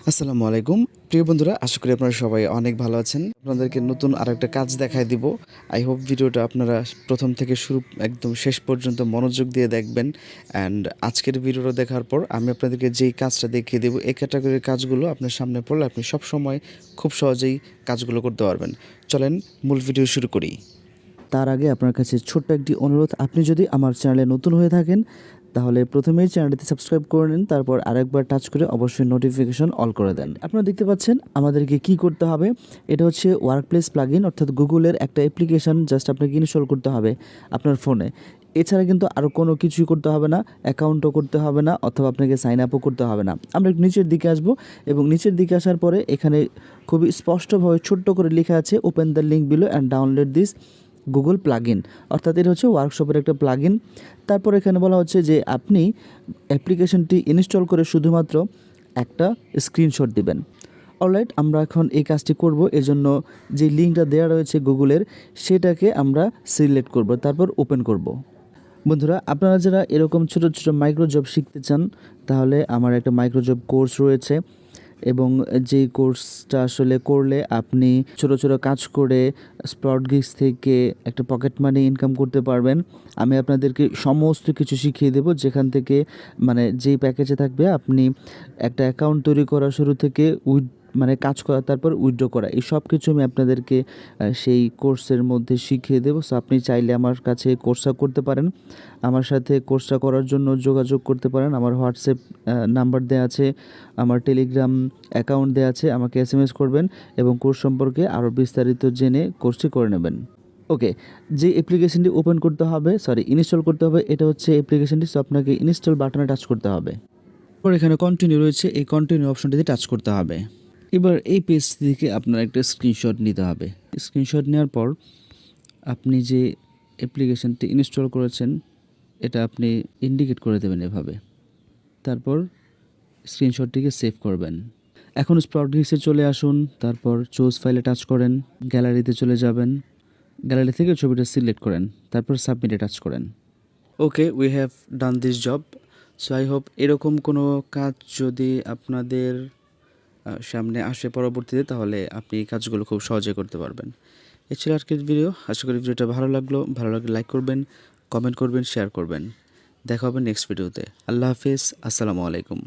আসসালামু আলাইকুম প্রিয় বন্ধুরা, আশা করি আপনারা সবাই অনেক ভালো আছেন। আপনাদেরকে নতুন আরেকটা কাজ দেখায় দিব। আই হোপ ভিডিওটা আপনারা প্রথম থেকে শুরু একদম শেষ পর্যন্ত মনোযোগ দিয়ে দেখবেন। অ্যান্ড আজকের ভিডিওটা দেখার পর আমি আপনাদেরকে যেই কাজটা দেখিয়ে দেবো, এই ক্যাটাগরির কাজগুলো আপনার সামনে পড়লে আপনি সব সময় খুব সহজেই কাজগুলো করতে পারবেন। চলেন মূল ভিডিও শুরু করি। তার আগে আপনার কাছে ছোট্ট একটি অনুরোধ, আপনি যদি আমার চ্যানেলে নতুন হয়ে থাকেন তাহলে প্রথমেই চ্যানেলটিতে সাবস্ক্রাইব করে নিন, তারপর আরেকবার টাচ করে অবশ্যই নোটিফিকেশন অল করে দেন। আপনারা দেখতে পাচ্ছেন আমাদেরকে কি করতে হবে। এটা হচ্ছে ওয়ার্কপ্লেস প্লাগইন, অর্থাৎ গুগলের একটা অ্যাপ্লিকেশন। জাস্ট আপনাকে ইনস্টল করতে হবে আপনার ফোনে। এছাড়া কিন্তু আরও কোনো কিছুই করতে হবে না, অ্যাকাউন্টও করতে হবে না, অথবা আপনাকে সাইন আপও করতে হবে না। আমরা একটু নিচের দিকে আসবো এবং নিচের দিকে আসার পরে এখানে খুবই স্পষ্টভাবে ছোট্ট করে লেখা আছে open the link below and download this Google plugin, অর্থাৎ এটা হচ্ছে ওয়ার্কশপের একটা প্লাগইন। তারপর এখানে বলা হচ্ছে যে আপনি অ্যাপ্লিকেশনটি ইনস্টল করে শুধুমাত্র একটা স্ক্রিনশট দিবেন। অলরাইট, আমরা এখন এই কাজটি করব। এজন্য যে লিঙ্কটা দেওয়া রয়েছে গুগলের, সেটাকে আমরা সিলেক্ট করব, তারপর ওপেন করব। বন্ধুরা, আপনারা যারা এরকম ছোটো ছোটো মাইক্রো জব শিখতে চান, তাহলে আমার একটা মাইক্রো জব কোর্স রয়েছে এবং যেই কোর্সটা আসলে করলে আপনি ছোট ছোট কাজ করে স্পট গিগস থেকে একটা পকেট মানি ইনকাম করতে পারবেন। আমি আপনাদেরকে সমস্ত কিছু শিখিয়ে দেব, যেখান থেকে মানে যেই প্যাকেজে থাকবে আপনি একটা অ্যাকাউন্ট তৈরি করা শুরু থেকে কাজ করা, তারপর উইথড্র করা, এই সব কিছু আমি আপনাদেরকে সেই কোর্সের মধ্যে শিখিয়ে দেবো। সো আপনি চাইলে আমার কাছে কোর্সটা করতে পারেন। আমার সাথে কোর্সটা করার জন্য যোগাযোগ করতে পারেন। আমার হোয়াটসঅ্যাপ নাম্বার দেওয়া আছে, আমার টেলিগ্রাম অ্যাকাউন্ট দেওয়া আছে। আমাকে SMS করবেন এবং কোর্স সম্পর্কে আরও বিস্তারিত জেনে কোর্সটি করে নেবেন। ওকে, যে অ্যাপ্লিকেশনটি ওপেন করতে হবে, ইনস্টল করতে হবে, এটা হচ্ছে অ্যাপ্লিকেশনটি। সো আপনাকে ইনস্টল বাটনে টাচ করতে হবে। এরপর এখানে কন্টিনিউ রয়েছে, এই কন্টিনিউ অপশনটিতে টাচ করতে হবে। এবার এই পেজ থেকে আপনার একটা স্ক্রিনশট নিতে হবে। স্ক্রিনশট নেওয়ার পর আপনি যে অ্যাপ্লিকেশনটি ইনস্টল করেছেন এটা আপনি ইন্ডিকেট করে দেবেন এভাবে। তারপর স্ক্রিনশটটিকে সেভ করবেন। এখন স্পট গিগসে চলে আসুন, তারপর চুজ ফাইলে টাচ করেন, গ্যালারিতে চলে যাবেন, গ্যালারি থেকে ছবিটা সিলেক্ট করেন, তারপর সাবমিটে টাচ করেন। Okay, we have done this job. So I hope এরকম কোনো কাজ যদি আপনাদের সামনে আসে পরবর্তীতে, তাহলে আপনি এই কাজগুলো খুব সহজে করতে পারবেন। এই ছিল আজকের ভিডিও। আশা করি ভিডিওটা ভালো লাগলে লাইক করবেন, কমেন্ট করবেন, শেয়ার করবেন। দেখা হবে নেক্সট ভিডিওতে। আল্লাহ হাফিজ, আসসালামু আলাইকুম।